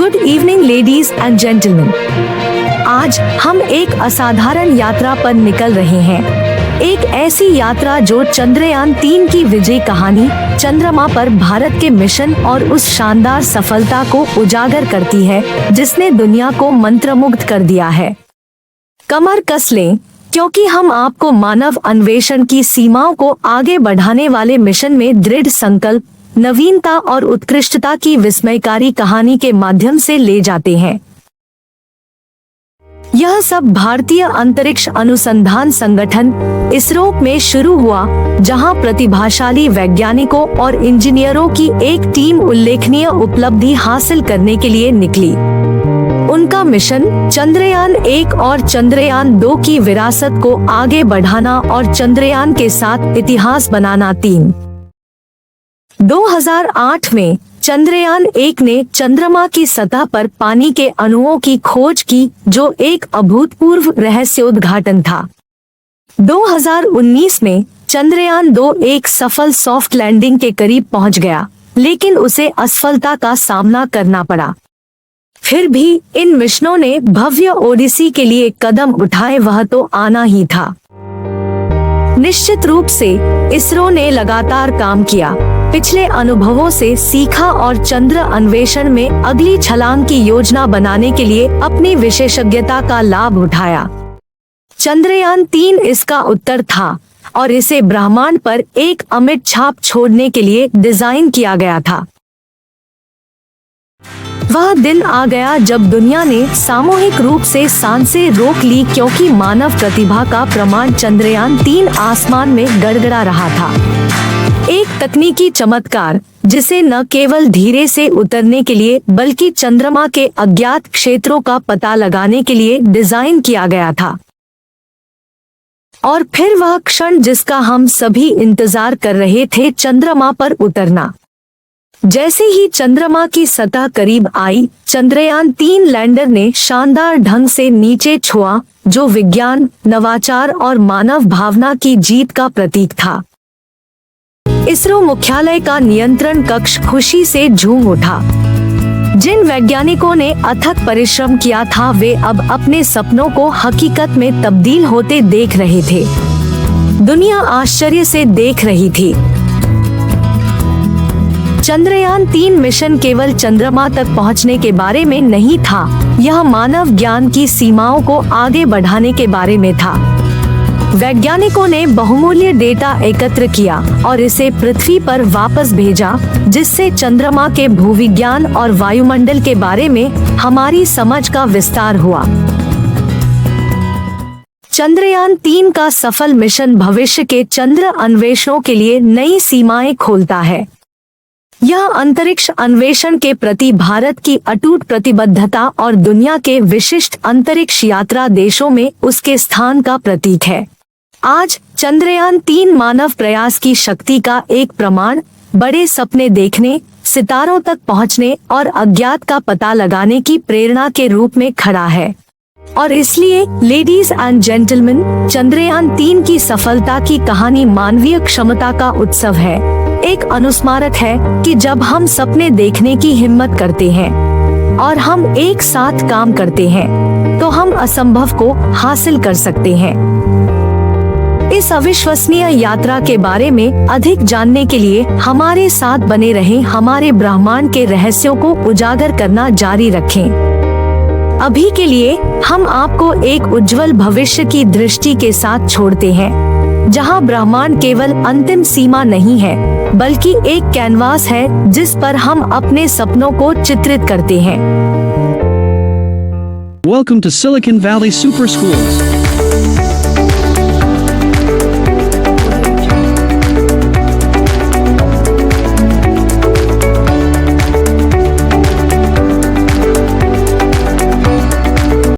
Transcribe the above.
Good evening ladies and gentleman. आज हम एक असाधारण यात्रा पर निकल रहे हैं। एक ऐसी यात्रा जो चंद्रयान 3 की विजय कहानी, चंद्रमा पर भारत के मिशन और उस शानदार सफलता को उजागर करती है जिसने दुनिया को मंत्रमुग्ध कर दिया है। कमर कस लें, क्योंकि हम आपको मानव अन्वेषण की सीमाओं को आगे बढ़ाने वाले मिशन में दृढ़ संकल्प, नवीनता और उत्कृष्टता की विस्मयकारी कहानी के माध्यम से ले जाते हैं। यह सब भारतीय अंतरिक्ष अनुसंधान संगठन इसरो में शुरू हुआ, जहां प्रतिभाशाली वैज्ञानिकों और इंजीनियरों की एक टीम उल्लेखनीय उपलब्धि हासिल करने के लिए निकली। उनका मिशन चंद्रयान 1 और चंद्रयान 2 की विरासत को आगे बढ़ाना और चंद्रयान के साथ इतिहास बनाना। 2008 में चंद्रयान 1 ने चंद्रमा की सतह पर पानी के अणुओं की खोज की, जो एक अभूतपूर्व रहस्योद्घाटन था। 2019 में चंद्रयान 2 एक सफल सॉफ्ट लैंडिंग के करीब पहुंच गया, लेकिन उसे असफलता का सामना करना पड़ा। फिर भी इन मिशनों ने भव्य ओडिसी के लिए कदम उठाए, वह तो आना ही था। निश्चित रूप से इसरो ने लगातार काम किया, पिछले अनुभवों से सीखा और चंद्र अन्वेषण में अगली छलांग की योजना बनाने के लिए अपनी विशेषज्ञता का लाभ उठाया। चंद्रयान 3 इसका उत्तर था और इसे ब्रह्मांड पर एक अमिट छाप छोड़ने के लिए डिजाइन किया गया था। वह दिन आ गया जब दुनिया ने सामूहिक रूप से सांसें रोक ली, क्योंकि मानव प्रतिभा का प्रमाण चंद्रयान 3 आसमान में गड़गड़ा रहा था। एक तकनीकी चमत्कार जिसे न केवल धीरे से उतरने के लिए बल्कि चंद्रमा के अज्ञात क्षेत्रों का पता लगाने के लिए डिजाइन किया गया था। और फिर वह क्षण जिसका हम सभी इंतजार कर रहे थे, चंद्रमा पर उतरना। जैसे ही चंद्रमा की सतह करीब आई, चंद्रयान 3 लैंडर ने शानदार ढंग से नीचे छुआ, जो विज्ञान, नवाचार और मानव भावना की जीत का प्रतीक था। इसरो मुख्यालय का नियंत्रण कक्ष खुशी से झूम उठा। जिन वैज्ञानिकों ने अथक परिश्रम किया था, वे अब अपने सपनों को हकीकत में तब्दील होते देख रहे थे। दुनिया आश्चर्य से देख रही थी। चंद्रयान 3 मिशन केवल चंद्रमा तक पहुंचने के बारे में नहीं था, यह मानव ज्ञान की सीमाओं को आगे बढ़ाने के बारे में था। वैज्ञानिकों ने बहुमूल्य डेटा एकत्र किया और इसे पृथ्वी पर वापस भेजा, जिससे चंद्रमा के भूविज्ञान और वायुमंडल के बारे में हमारी समझ का विस्तार हुआ। चंद्रयान 3 का सफल मिशन भविष्य के चंद्र अन्वेषणों के लिए नई सीमाएं खोलता है। यह अंतरिक्ष अन्वेषण के प्रति भारत की अटूट प्रतिबद्धता और दुनिया के विशिष्ट अंतरिक्ष यात्रा देशों में उसके स्थान का प्रतीक है। आज चंद्रयान 3 मानव प्रयास की शक्ति का एक प्रमाण, बड़े सपने देखने, सितारों तक पहुंचने और अज्ञात का पता लगाने की प्रेरणा के रूप में खड़ा है। और इसलिए लेडीज एंड जेंटलमैन, चंद्रयान 3 की सफलता की कहानी मानवीय क्षमता का उत्सव है। एक अनुस्मारक है कि जब हम सपने देखने की हिम्मत करते हैं और हम एक साथ काम करते हैं, तो हम असंभव को हासिल कर सकते हैं। इस अविश्वसनीय यात्रा के बारे में अधिक जानने के लिए हमारे साथ बने रहें। हमारे ब्रह्मांड के रहस्यों को उजागर करना जारी रखें। अभी के लिए हम आपको एक उज्जवल भविष्य की दृष्टि के साथ छोड़ते हैं, जहां ब्रह्मांड केवल अंतिम सीमा नहीं है, बल्कि एक कैनवास है जिस पर हम अपने सपनों को चित्रित करते हैं। Welcome to Silicon Valley Super Schools.